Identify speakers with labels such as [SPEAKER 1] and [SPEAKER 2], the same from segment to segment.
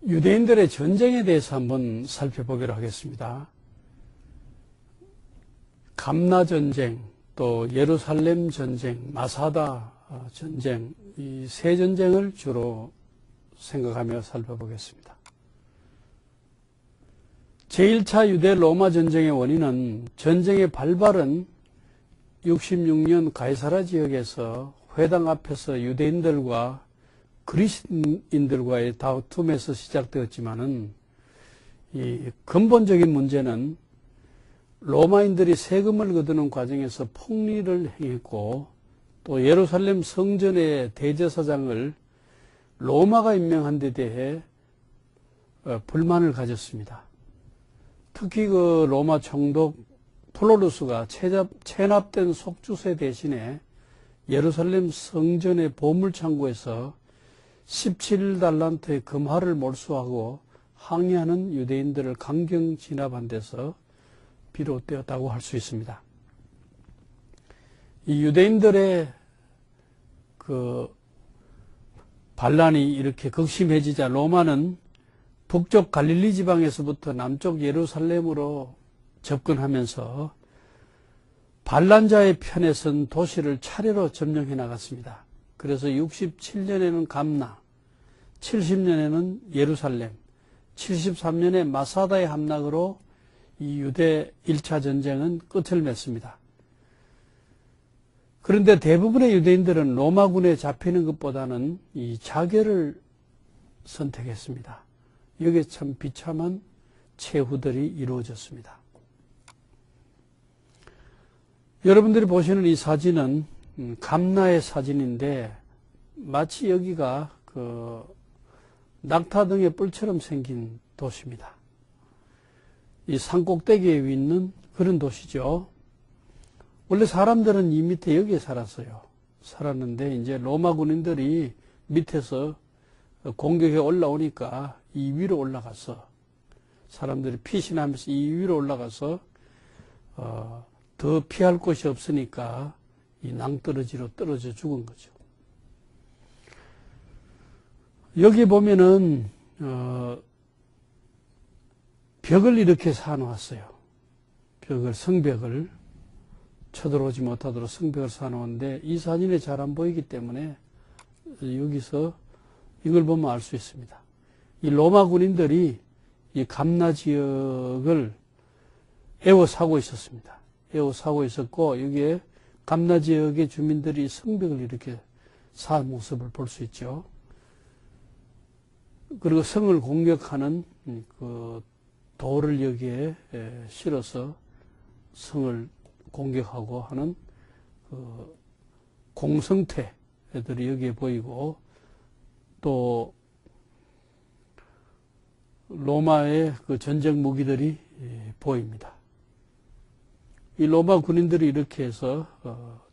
[SPEAKER 1] 유대인들의 전쟁에 대해서 한번 살펴보기로 하겠습니다. 감나 전쟁, 또 예루살렘 전쟁, 마사다 전쟁, 이 세 전쟁을 주로 생각하며 살펴보겠습니다. 제1차 유대 로마 전쟁의 원인은 전쟁의 발발은 66년 가이사라 지역에서 회당 앞에서 유대인들과 그리스인들과의 다툼에서 시작되었지만은 이 근본적인 문제는 로마인들이 세금을 거두는 과정에서 폭리를 행했고 또 예루살렘 성전의 대제사장을 로마가 임명한 데 대해 불만을 가졌습니다. 특히 그 로마 총독 플로루스가 체납된 속주세 대신에 예루살렘 성전의 보물창고에서 17달란트의 금화를 몰수하고 항의하는 유대인들을 강경 진압한 데서 비롯되었다고 할 수 있습니다. 이 유대인들의 그 반란이 이렇게 극심해지자 로마는 북쪽 갈릴리 지방에서부터 남쪽 예루살렘으로 접근하면서 반란자의 편에 선 도시를 차례로 점령해 나갔습니다. 그래서 67년에는 감나, 70년에는 예루살렘, 73년에 마사다의 함락으로 이 유대 1차 전쟁은 끝을 맺습니다. 그런데 대부분의 유대인들은 로마군에 잡히는 것보다는 이 자결을 선택했습니다. 여기에 참 비참한 최후들이 이루어졌습니다. 여러분들이 보시는 이 사진은 감나의 사진인데 마치 여기가 그 낙타등의 뿔처럼 생긴 도시입니다. 이 산꼭대기에 있는 그런 도시죠. 원래 사람들은 이 밑에 여기에 살았는데 이제 로마 군인들이 밑에서 공격에 올라오니까 이 위로 올라가서 사람들이 피신하면서 이 위로 올라가서 더 피할 곳이 없으니까 이 낭떠러지로 떨어져 죽은 거죠. 여기 보면은 벽을 이렇게 쌓아놓았어요. 성벽을 쳐들어오지 못하도록 성벽을 쌓아놓았는데 이 사진에 잘 안 보이기 때문에 여기서 이걸 보면 알 수 있습니다. 이 로마 군인들이 이 감나 지역을 에워싸고 있었습니다. 에워싸고 있었고 여기에 감나 지역의 주민들이 성벽을 이렇게 쌓은 모습을 볼 수 있죠. 그리고 성을 공격하는 그 돌을 여기에 실어서 성을 공격하고 하는 그 공성태들이 여기에 보이고 또 로마의 그 전쟁 무기들이 보입니다. 이 로마 군인들이 이렇게 해서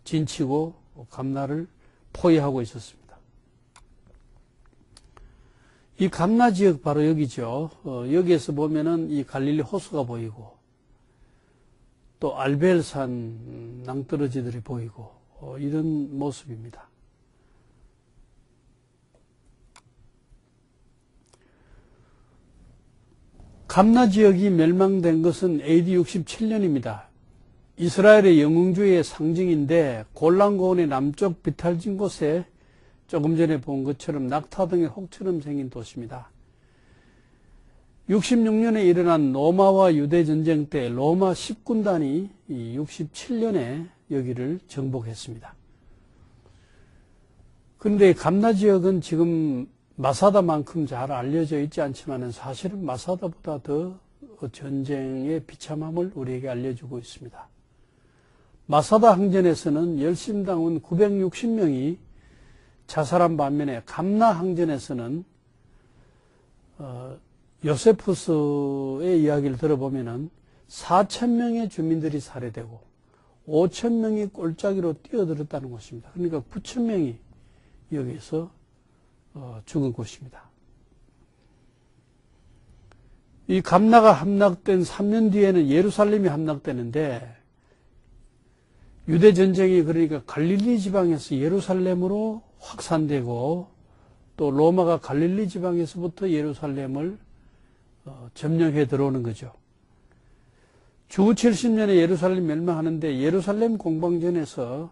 [SPEAKER 1] 진치고 감나를 포위하고 있었습니다. 이 감나 지역 바로 여기죠. 여기에서 보면은 이 갈릴리 호수가 보이고 또 알벨산 낭떠러지들이 보이고 이런 모습입니다. 감나 지역이 멸망된 것은 AD 67년입니다. 이스라엘의 영웅주의의 상징인데 골란고원의 남쪽 비탈진 곳에 조금 전에 본 것처럼 낙타 등의 혹처럼 생긴 도시입니다. 66년에 일어난 로마와 유대 전쟁 때 로마 10군단이 67년에 여기를 정복했습니다. 그런데 감나 지역은 지금 마사다만큼 잘 알려져 있지 않지만 사실은 마사다보다 더 전쟁의 비참함을 우리에게 알려주고 있습니다. 마사다 항전에서는 열심당원 960명이 자살한 반면에 감나 항전에서는 요세푸스의 이야기를 들어보면은 4,000명의 주민들이 살해되고 5,000명이 골짜기로 뛰어들었다는 것입니다. 그러니까 9,000명이 여기서 죽은 곳입니다. 이 감나가 함락된 3년 뒤에는 예루살렘이 함락되는데 유대 전쟁이 그러니까 갈릴리 지방에서 예루살렘으로 확산되고 또 로마가 갈릴리 지방에서부터 예루살렘을 점령해 들어오는 거죠. 주후 70년에 예루살렘 멸망하는데 예루살렘 공방전에서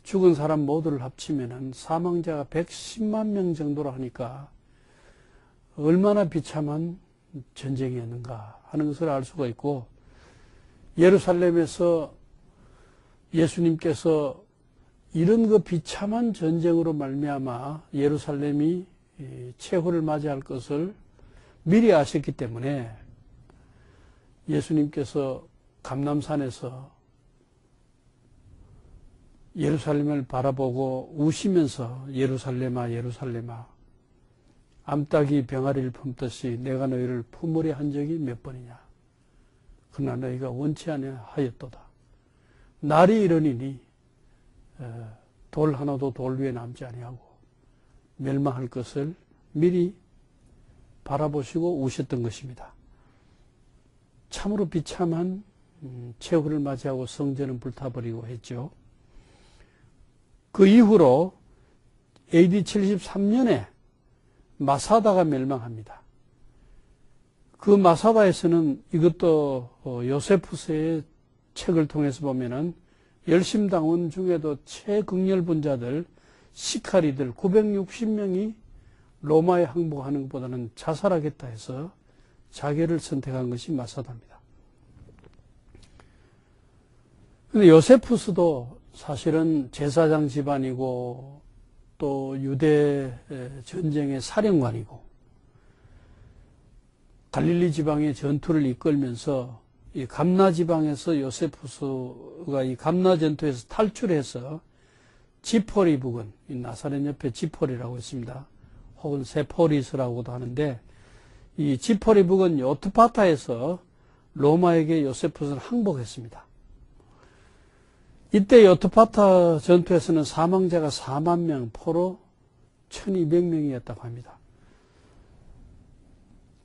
[SPEAKER 1] 죽은 사람 모두를 합치면은 사망자가 110만 명 정도로 하니까 얼마나 비참한 전쟁이었는가 하는 것을 알 수가 있고, 예루살렘에서 예수님께서 이런 그 비참한 전쟁으로 말미암아 예루살렘이 최후를 맞이할 것을 미리 아셨기 때문에 예수님께서 감람산에서 예루살렘을 바라보고 우시면서 예루살렘아 예루살렘아 암탉이 병아리를 품듯이 내가 너희를 품으려 한 적이 몇 번이냐. 그러나 너희가 원치 아니하였도다. 날이 이르니니 돌 하나도 돌 위에 남지 아니하고 멸망할 것을 미리 바라보시고 우셨던 것입니다. 참으로 비참한 최후를 맞이하고 성전은 불타버리고 했죠. 그 이후로 AD 73년에 마사다가 멸망합니다. 그 마사다에서는 이것도 요세푸스의 책을 통해서 보면은 열심당원 중에도 최극렬분자들 시카리들 960명이 로마에 항복하는 것보다는 자살하겠다 해서 자결을 선택한 것이 마사다입니다. 그런데 요세푸스도 사실은 제사장 집안이고 또 유대 전쟁의 사령관이고 갈릴리 지방의 전투를 이끌면서 이 감나 지방에서 요세푸스가 이 감나 전투에서 탈출해서 지포리 부근, 이 나사렛 옆에 지포리라고 있습니다. 혹은 세포리스라고도 하는데 이 지포리 부근 요트파타에서 로마에게 요세푸스는 항복했습니다. 이때 요트파타 전투에서는 사망자가 4만 명, 포로 1200명이었다고 합니다.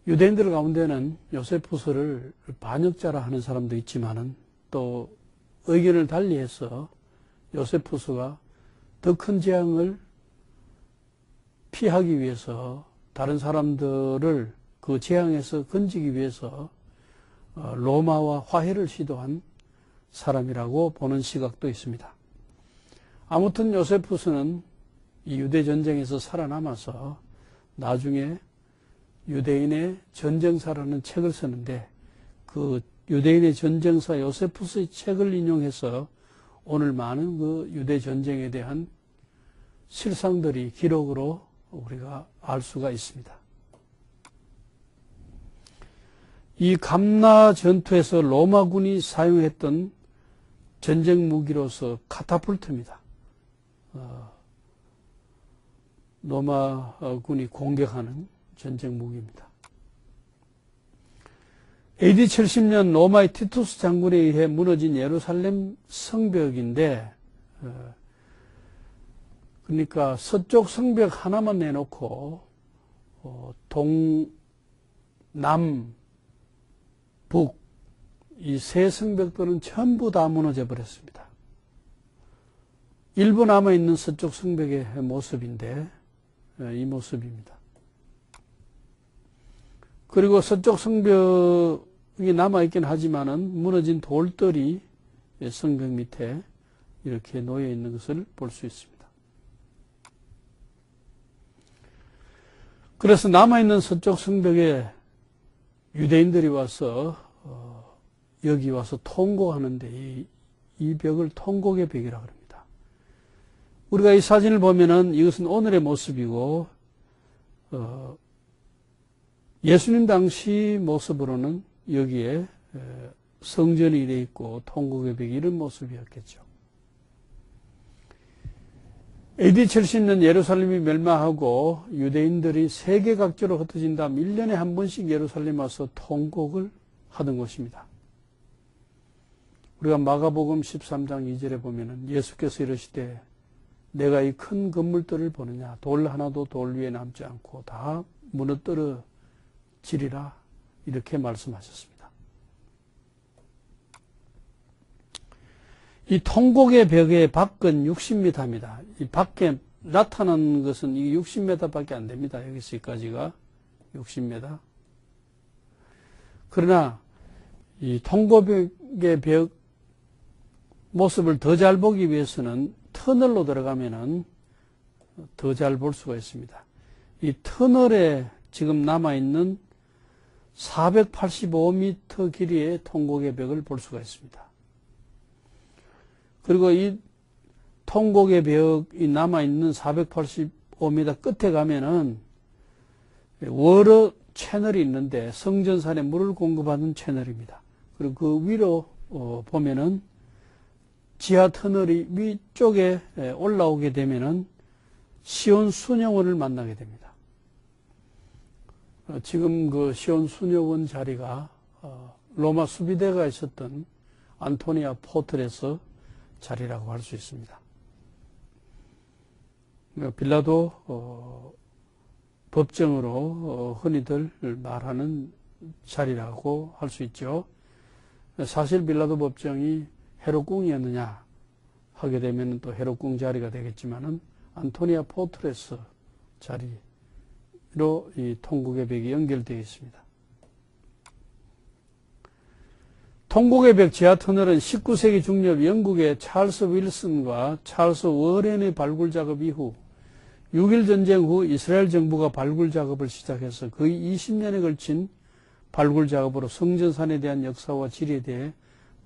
[SPEAKER 1] 유대인들 가운데는 요세푸스를 반역자라 하는 사람도 있지만은 또 의견을 달리해서 요세푸스가 더 큰 재앙을 피하기 위해서 다른 사람들을 그 재앙에서 건지기 위해서 로마와 화해를 시도한 사람이라고 보는 시각도 있습니다. 아무튼 요세푸스는 이 유대 전쟁에서 살아남아서 나중에 유대인의 전쟁사라는 책을 쓰는데 그 유대인의 전쟁사 요세푸스의 책을 인용해서 오늘 많은 그 유대 전쟁에 대한 실상들이 기록으로 우리가 알 수가 있습니다. 이 감나 전투에서 로마군이 사용했던 전쟁 무기로서 카타풀트입니다. 로마군이 공격하는 전쟁 무기입니다. AD 70년 로마의 티투스 장군에 의해 무너진 예루살렘 성벽인데, 그러니까 서쪽 성벽 하나만 내놓고 남, 북, 이 세 성벽들은 전부 다 무너져 버렸습니다. 일부 남아있는 서쪽 성벽의 모습인데 이 모습입니다. 그리고 서쪽 성벽이 남아있긴 하지만은 무너진 돌들이 성벽 밑에 이렇게 놓여 있는 것을 볼 수 있습니다. 그래서 남아있는 서쪽 성벽에 유대인들이 와서 여기 와서 통곡하는데 이 벽을 통곡의 벽이라고 합니다. 우리가 이 사진을 보면은 이것은 오늘의 모습이고 예수님 당시 모습으로는 여기에 성전이 되어 있고 통곡의 벽이 이런 모습이었겠죠. AD 70년 예루살렘이 멸망하고 유대인들이 세계 각지로 흩어진 다음 1년에 한 번씩 예루살렘 와서 통곡을 하던 곳입니다. 우리가 마가복음 13장 2절에 보면은 예수께서 이르시되 내가 이 큰 건물들을 보느냐 돌 하나도 돌 위에 남지 않고 다 무너뜨려지리라 이렇게 말씀하셨습니다. 이 통곡의 벽의 밖은 60m입니다. 이 밖에 나타난 것은 이게 60m밖에 안 됩니다. 여기서 여기까지가 60m. 그러나 이 통곡의 벽 모습을 더 잘 보기 위해서는 터널로 들어가면은 더 잘 볼 수가 있습니다. 이 터널에 지금 남아있는 485m 길이의 통곡의 벽을 볼 수가 있습니다. 그리고 이 통곡의 벽이 남아있는 485m 끝에 가면은 워러 채널이 있는데 성전산에 물을 공급하는 채널입니다. 그리고 그 위로 보면은 지하 터널이 위쪽에 올라오게 되면은 시온 수녀원을 만나게 됩니다. 지금 그 시온 수녀원 자리가 로마 수비대가 있었던 안토니아 포트레스 자리라고 할 수 있습니다. 빌라도 법정으로 흔히들 말하는 자리라고 할 수 있죠. 사실 빌라도 법정이 헤롯궁이었느냐 하게 되면 또 헤롯궁 자리가 되겠지만은 안토니아 포트레스 자리로 이 통곡의 벽이 연결되어 있습니다. 통곡의 벽 지하 터널은 19세기 중엽 영국의 찰스 윌슨과 찰스 워렌의 발굴 작업 이후 6.1 전쟁 후 이스라엘 정부가 발굴 작업을 시작해서 거의 20년에 걸친 발굴 작업으로 성전산에 대한 역사와 지리에 대해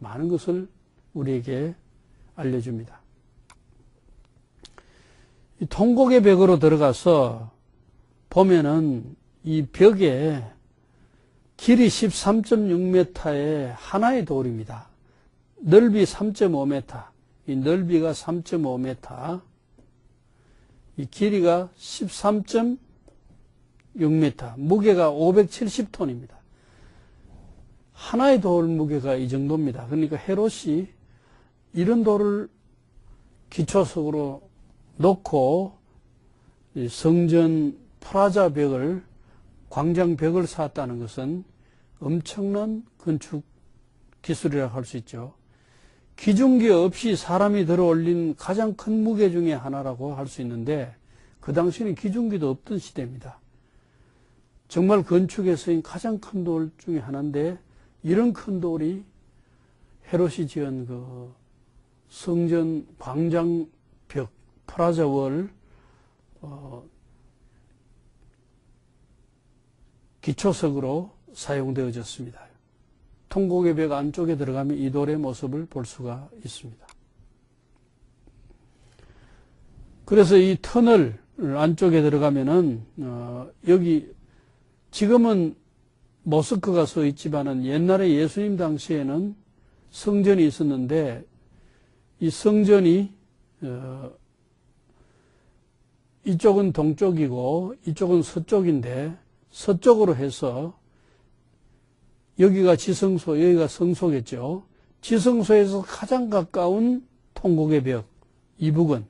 [SPEAKER 1] 많은 것을 우리에게 알려줍니다. 이 통곡의 벽으로 들어가서 보면은 이 벽에 길이 13.6m의 하나의 돌입니다. 넓이 3.5m, 이 넓이가 3.5m, 이 길이가 13.6m, 무게가 570톤입니다. 하나의 돌 무게가 이 정도입니다. 그러니까 헤롯이 이런 돌을 기초석으로 놓고 성전 프라자 벽을, 광장 벽을 쌓았다는 것은 엄청난 건축 기술이라고 할 수 있죠. 기중기 없이 사람이 들어 올린 가장 큰 무게 중에 하나라고 할 수 있는데 그 당시에는 기중기도 없던 시대입니다. 정말 건축에서의 가장 큰 돌 중에 하나인데 이런 큰 돌이 헤롯이 지은 그 성전 광장 벽, 프라자 월 기초석으로 사용되어졌습니다. 통곡의 벽 안쪽에 들어가면 이 돌의 모습을 볼 수가 있습니다. 그래서 이 터널 안쪽에 들어가면은 여기 지금은 모스크가 서 있지만은 옛날에 예수님 당시에는 성전이 있었는데 이 성전이 이쪽은 동쪽이고 이쪽은 서쪽인데 서쪽으로 해서 여기가 지성소, 여기가 성소겠죠. 지성소에서 가장 가까운 통곡의 벽, 이북은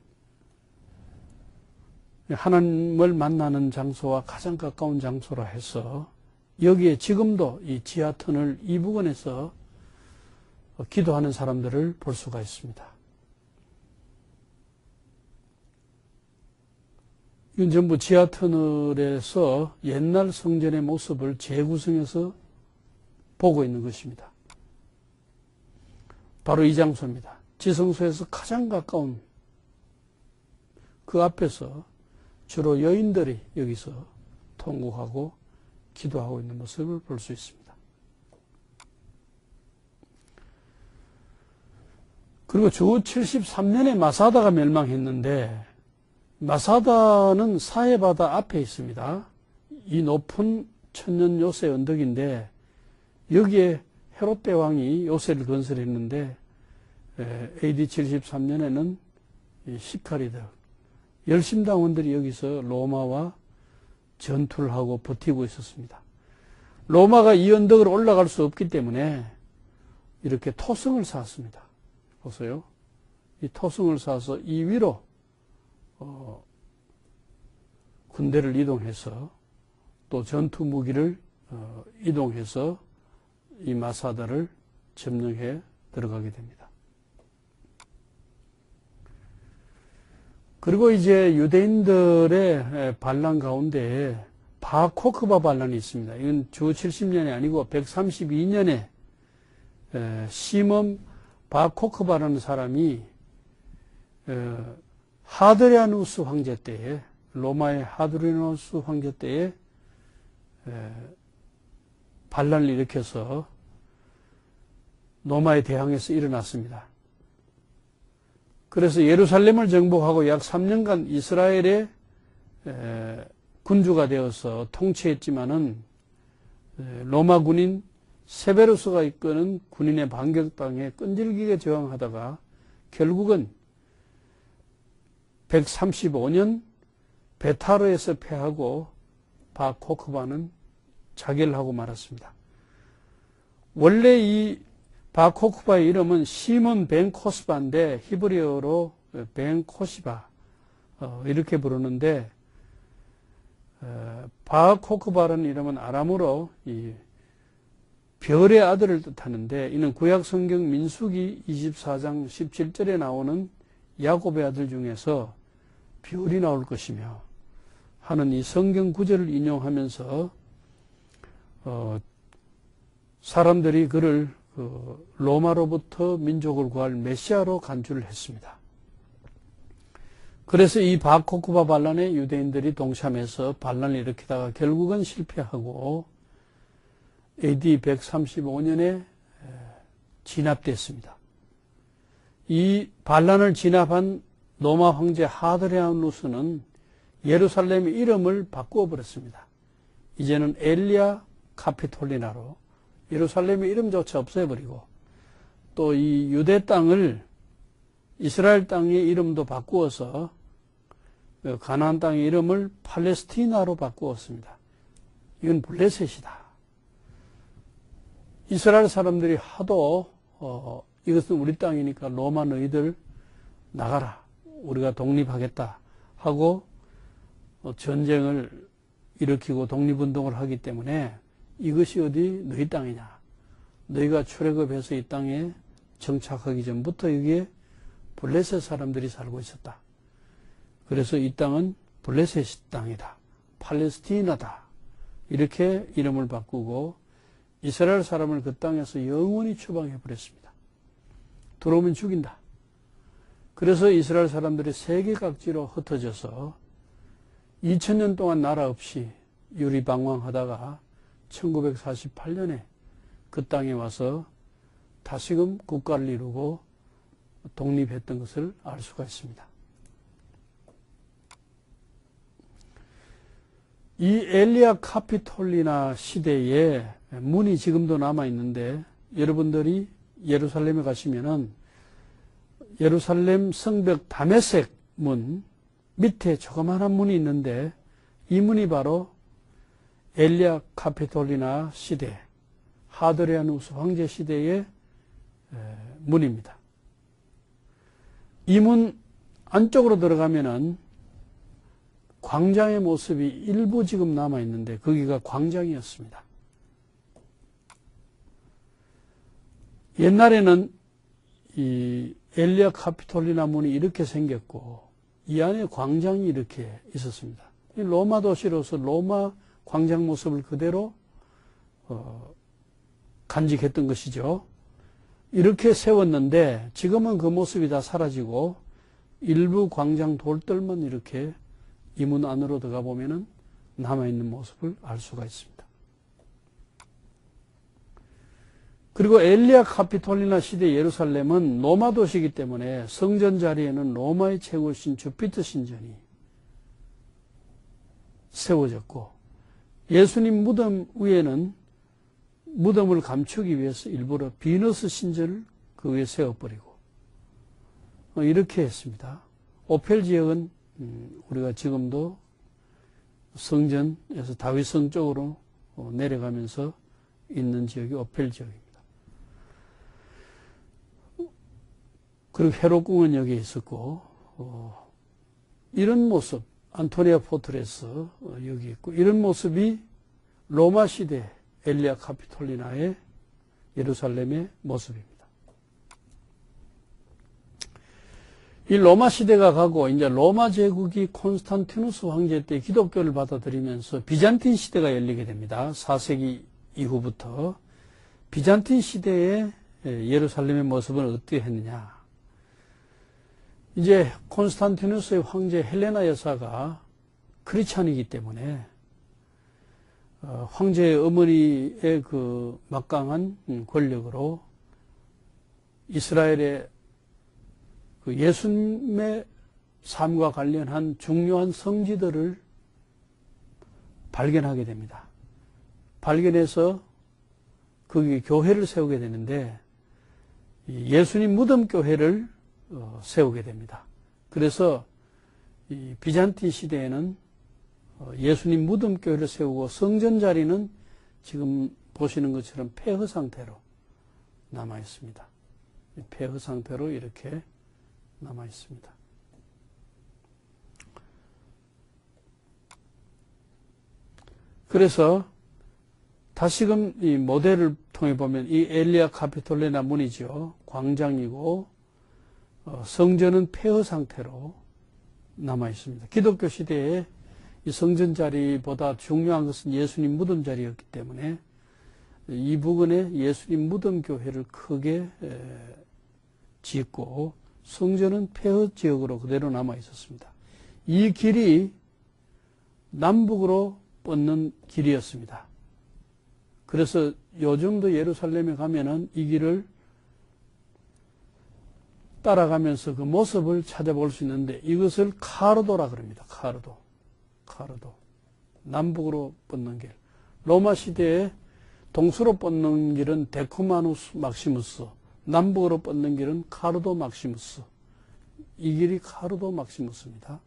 [SPEAKER 1] 하나님을 만나는 장소와 가장 가까운 장소라 해서 여기에 지금도 이 지하터널 이북원에서 기도하는 사람들을 볼 수가 있습니다. 이건 전부 지하터널에서 옛날 성전의 모습을 재구성해서 보고 있는 것입니다. 바로 이 장소입니다. 지성소에서 가장 가까운 그 앞에서 주로 여인들이 여기서 통곡하고 기도하고 있는 모습을 볼 수 있습니다. 그리고 주 73년에 마사다가 멸망했는데 마사다는 사해바다 앞에 있습니다. 이 높은 천년 요새 언덕인데 여기에 헤롯 대왕이 요새를 건설했는데 AD 73년에는 시카리들 열심당원들이 여기서 로마와 전투를 하고 버티고 있었습니다. 로마가 이 언덕을 올라갈 수 없기 때문에 이렇게 토성을 쌓았습니다. 보세요. 이 토성을 쌓아서 이 위로 군대를 이동해서 또 전투 무기를 이동해서 이 마사다를 점령해 들어가게 됩니다. 그리고 이제 유대인들의 반란 가운데 바 코크바 반란이 있습니다. 이건 주 70년이 아니고 132년에 시몬 바 코크바라는 사람이 하드리아누스 황제 때에, 로마의 하드리아누스 황제 때에 반란을 일으켜서 로마에 대항해서 일어났습니다. 그래서 예루살렘을 정복하고 약 3년간 이스라엘의 군주가 되어서 통치했지만은 로마 군인 세베루스가 이끄는 군인의 반격당에 끈질기게 저항하다가 결국은 135년 베타르에서 패하고 바 코크바는 자결하고 말았습니다. 원래 이 바 코크바의 이름은 시몬 벤 코스바인데 히브리어로 벤 코시바 이렇게 부르는데 바 코크바라는 이름은 아람어로 이 별의 아들을 뜻하는데 이는 구약 성경 민수기 24장 17절에 나오는 야곱의 아들 중에서 별이 나올 것이며 하는 이 성경 구절을 인용하면서 사람들이 그를 로마로부터 민족을 구할 메시아로 간주를 했습니다. 그래서 이 바 코크바 반란에 유대인들이 동참해서 반란을 일으키다가 결국은 실패하고 AD 135년에 진압됐습니다. 이 반란을 진압한 로마 황제 하드리아누스는 예루살렘의 이름을 바꾸어 버렸습니다. 이제는 엘리아 카피톨리나로 예루살렘의 이름조차 없애버리고 또 이 유대 땅을 이스라엘 땅의 이름도 바꾸어서 가나안 땅의 이름을 팔레스티나로 바꾸었습니다. 이건 블레셋이다. 이스라엘 사람들이 하도 이것은 우리 땅이니까 로마 너희들 나가라. 우리가 독립하겠다 하고 전쟁을 일으키고 독립운동을 하기 때문에 이것이 어디 너희 땅이냐. 너희가 출애굽해서 이 땅에 정착하기 전부터 여기에 블레셋 사람들이 살고 있었다. 그래서 이 땅은 블레셋 땅이다. 팔레스티나다. 이렇게 이름을 바꾸고 이스라엘 사람을 그 땅에서 영원히 추방해버렸습니다. 들어오면 죽인다. 그래서 이스라엘 사람들이 세계각지로 흩어져서 2000년 동안 나라 없이 유리방황하다가 1948년에 그 땅에 와서 다시금 국가를 이루고 독립했던 것을 알 수가 있습니다. 이 엘리아 카피톨리나 시대에 문이 지금도 남아있는데 여러분들이 예루살렘에 가시면은 예루살렘 성벽 다메섹 문 밑에 조그마한 문이 있는데 이 문이 바로 엘리아 카피톨리나 시대, 하드리아누스 황제 시대의 문입니다. 이 문 안쪽으로 들어가면은 광장의 모습이 일부 지금 남아있는데 거기가 광장이었습니다. 옛날에는 이 엘리아 카피톨리나 문이 이렇게 생겼고 이 안에 광장이 이렇게 있었습니다. 로마 도시로서 로마 광장 모습을 그대로 간직했던 것이죠. 이렇게 세웠는데 지금은 그 모습이 다 사라지고 일부 광장 돌들만 이렇게 이 문 안으로 들어가 보면은 남아있는 모습을 알 수가 있습니다. 그리고 엘리아 카피톨리나 시대 예루살렘은 로마 도시이기 때문에 성전 자리에는 로마의 최고신 주피터 신전이 세워졌고 예수님 무덤 위에는 무덤을 감추기 위해서 일부러 비너스 신전을 그 위에 세워버리고 이렇게 했습니다. 오펠 지역은 우리가 지금도 성전에서 다윗성 쪽으로 내려가면서 있는 지역이 오펠 지역입니다. 그리고 헤롯궁은 여기에 있었고 이런 모습 안토니아 포트레스 여기 있고 이런 모습이 로마 시대 엘리아 카피톨리나의 예루살렘의 모습입니다. 이 로마 시대가 가고 이제 로마 제국이 콘스탄티누스 황제 때 기독교를 받아들이면서 비잔틴 시대가 열리게 됩니다. 4세기 이후부터. 비잔틴 시대에 예루살렘의 모습은 어떻게 했느냐. 이제 콘스탄티누스의 황제 헬레나 여사가 크리스찬이기 때문에 황제의 어머니의 그 막강한 권력으로 이스라엘의 그 예수님의 삶과 관련한 중요한 성지들을 발견하게 됩니다. 발견해서 거기 교회를 세우게 되는데 예수님 무덤 교회를 세우게 됩니다. 그래서 이 비잔틴 시대에는 예수님 무덤 교회를 세우고 성전 자리는 지금 보시는 것처럼 폐허 상태로 남아 있습니다. 폐허 상태로 이렇게 남아 있습니다. 그래서 다시금 이 모델을 통해 보면 이 엘리아 카피톨레나 문이죠. 광장이고 성전은 폐허 상태로 남아 있습니다. 기독교 시대에 이 성전 자리보다 중요한 것은 예수님 무덤 자리였기 때문에 이 부근에 예수님 무덤 교회를 크게 짓고 성전은 폐허 지역으로 그대로 남아 있었습니다. 이 길이 남북으로 뻗는 길이었습니다. 그래서 요즘도 예루살렘에 가면은 이 길을 따라가면서 그 모습을 찾아볼 수 있는데 이것을 카르도라 그럽니다. 카르도. 남북으로 뻗는 길. 로마 시대에 동서로 뻗는 길은 데쿠마누스 막시무스, 남북으로 뻗는 길은 카르도 막시무스. 이 길이 카르도 막시무스입니다.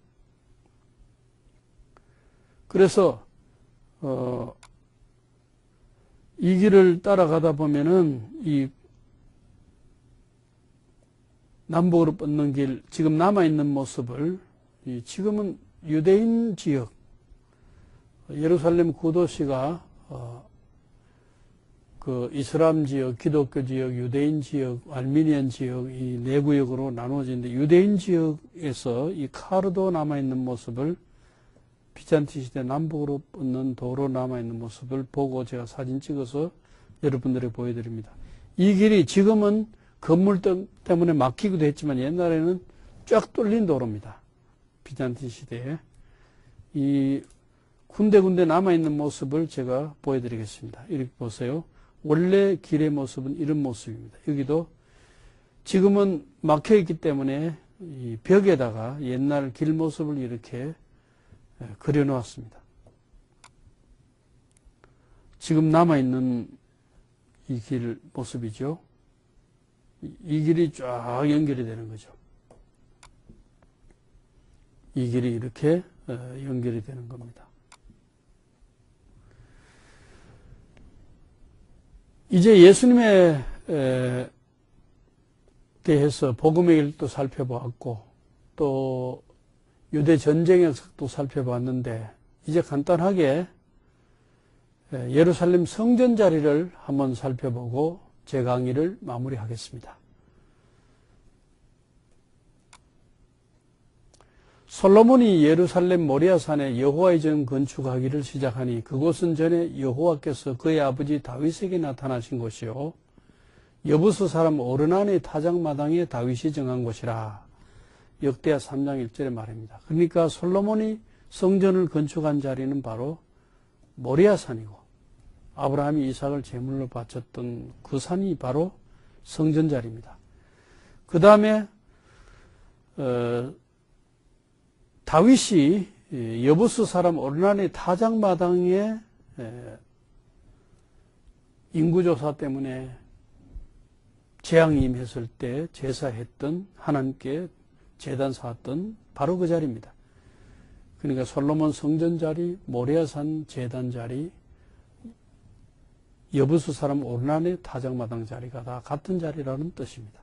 [SPEAKER 1] 그래서 이 길을 따라가다 보면은 이 남북으로 뻗는 길, 지금 남아있는 모습을, 지금은 유대인 지역, 예루살렘 구도시가, 그 이슬람 지역, 기독교 지역, 유대인 지역, 알미니안 지역, 이 네 구역으로 나누어지는데, 유대인 지역에서 이 카르도 남아있는 모습을, 비잔틴 시대 남북으로 뻗는 도로 남아있는 모습을 보고 제가 사진 찍어서 여러분들에게 보여드립니다. 이 길이 지금은 건물 때문에 막히기도 했지만 옛날에는 쫙 뚫린 도로입니다. 비잔틴 시대에. 이 군데군데 남아있는 모습을 제가 보여드리겠습니다. 이렇게 보세요. 원래 길의 모습은 이런 모습입니다. 여기도 지금은 막혀있기 때문에 이 벽에다가 옛날 길 모습을 이렇게 그려놓았습니다. 지금 남아있는 이 길 모습이죠. 이 길이 쫙 연결이 되는 거죠. 이 길이 이렇게 연결이 되는 겁니다. 이제 예수님에 대해서 복음의 길도 살펴보았고 또 유대 전쟁의 역사도 살펴봤는데 이제 간단하게 예루살렘 성전 자리를 한번 살펴보고 제 강의를 마무리하겠습니다. 솔로몬이 예루살렘 모리아산에 여호와의 전 건축하기를 시작하니 그곳은 전에 여호와께서 그의 아버지 다윗에게 나타나신 곳이요 여부스 사람 오르난의 타작마당에 다윗이 정한 곳이라. 역대하 3장 1절의 말입니다. 그러니까 솔로몬이 성전을 건축한 자리는 바로 모리아산이고 아브라함이 이삭을 제물로 바쳤던 그 산이 바로 성전 자리입니다. 그 다음에 다윗이 여부스 사람 오르난의 타작마당에 인구조사 때문에 재앙이 임했을 때 제사했던 하나님께 제단 쌓았던 바로 그 자리입니다. 그러니까 솔로몬 성전 자리, 모리아산 제단 자리, 여부스 사람 오르난의 타작마당 자리가 다 같은 자리라는 뜻입니다.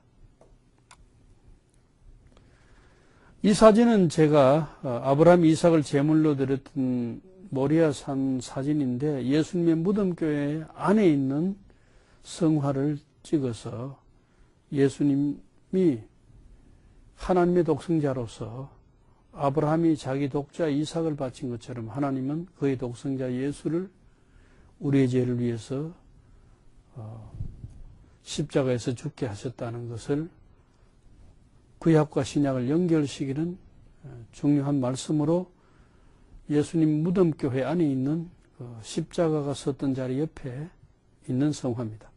[SPEAKER 1] 이 사진은 제가 아브라함이 이삭을 제물로 드렸던 모리아산 사진인데 예수님의 무덤교회 안에 있는 성화를 찍어서 예수님이 하나님의 독생자로서 아브라함이 자기 독자 이삭을 바친 것처럼 하나님은 그의 독생자 예수를 우리의 죄를 위해서 십자가에서 죽게 하셨다는 것을 구약과 신약을 연결시키는 중요한 말씀으로 예수님 무덤교회 안에 있는 십자가가 섰던 자리 옆에 있는 성화입니다.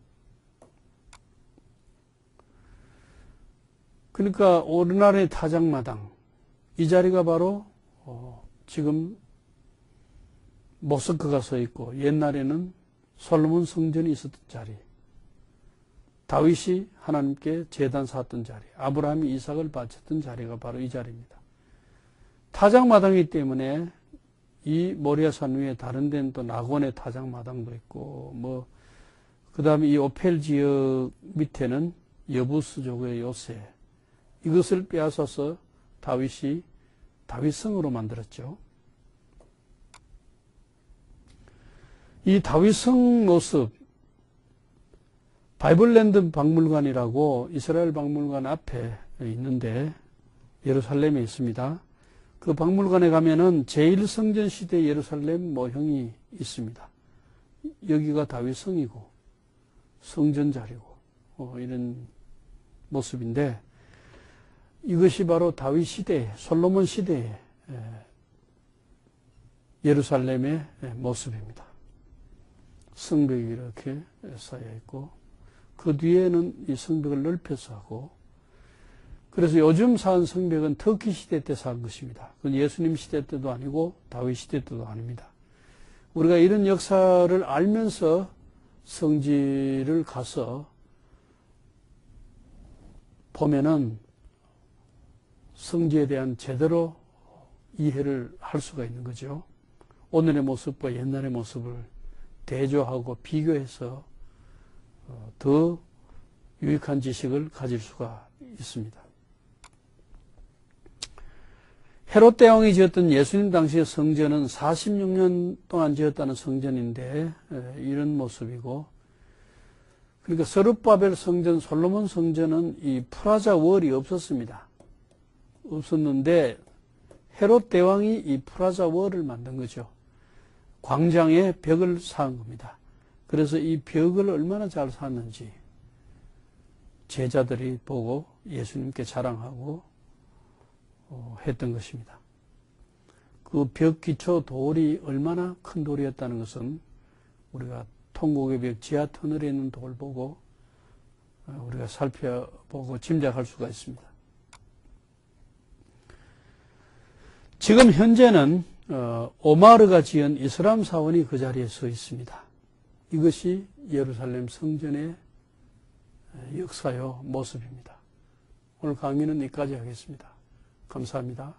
[SPEAKER 1] 그러니까 오늘날의 타작마당, 이 자리가 바로 지금 모스크가 서 있고 옛날에는 솔로몬 성전이 있었던 자리, 다윗이 하나님께 제단 쌓았던 자리, 아브라함이 이삭을 바쳤던 자리가 바로 이 자리입니다. 타작마당이기 때문에 이 모리아산 위에 다른 데는 또 낙원의 타작마당도 있고 그 다음에 이 오펠 지역 밑에는 여부스족의 요새, 이것을 빼앗아서 다윗이 다윗성으로 만들었죠. 이 다윗성 모습, 바이블랜드 박물관이라고 이스라엘 박물관 앞에 있는데 예루살렘에 있습니다. 그 박물관에 가면은 제1성전 시대 예루살렘 모형이 있습니다. 여기가 다윗성이고 성전 자리고 이런 모습인데 이것이 바로 다윗 시대, 솔로몬 시대의 예루살렘의 모습입니다. 성벽이 이렇게 쌓여 있고 그 뒤에는 이 성벽을 넓혀서 하고, 그래서 요즘 쌓은 성벽은 터키 시대 때 쌓은 것입니다. 그건 예수님 시대 때도 아니고 다윗 시대 때도 아닙니다. 우리가 이런 역사를 알면서 성지를 가서 보면은 성지에 대한 제대로 이해를 할 수가 있는 거죠. 오늘의 모습과 옛날의 모습을 대조하고 비교해서 더 유익한 지식을 가질 수가 있습니다. 헤롯 대왕이 지었던 예수님 당시의 성전은 46년 동안 지었다는 성전인데 이런 모습이고, 그러니까 서룹바벨 성전, 솔로몬 성전은 이 프라자 월이 없었습니다. 없었는데 헤롯 대왕이 이 프라자 월을 만든 거죠. 광장에 벽을 쌓은 겁니다. 그래서 이 벽을 얼마나 잘 쌓았는지 제자들이 보고 예수님께 자랑하고 했던 것입니다. 그 벽 기초 돌이 얼마나 큰 돌이었다는 것은 우리가 통곡의 벽 지하 터널에 있는 돌을 보고 우리가 살펴보고 짐작할 수가 있습니다. 지금 현재는 오마르가 지은 이슬람 사원이 그 자리에 서 있습니다. 이것이 예루살렘 성전의 역사요 모습입니다. 오늘 강의는 여기까지 하겠습니다. 감사합니다.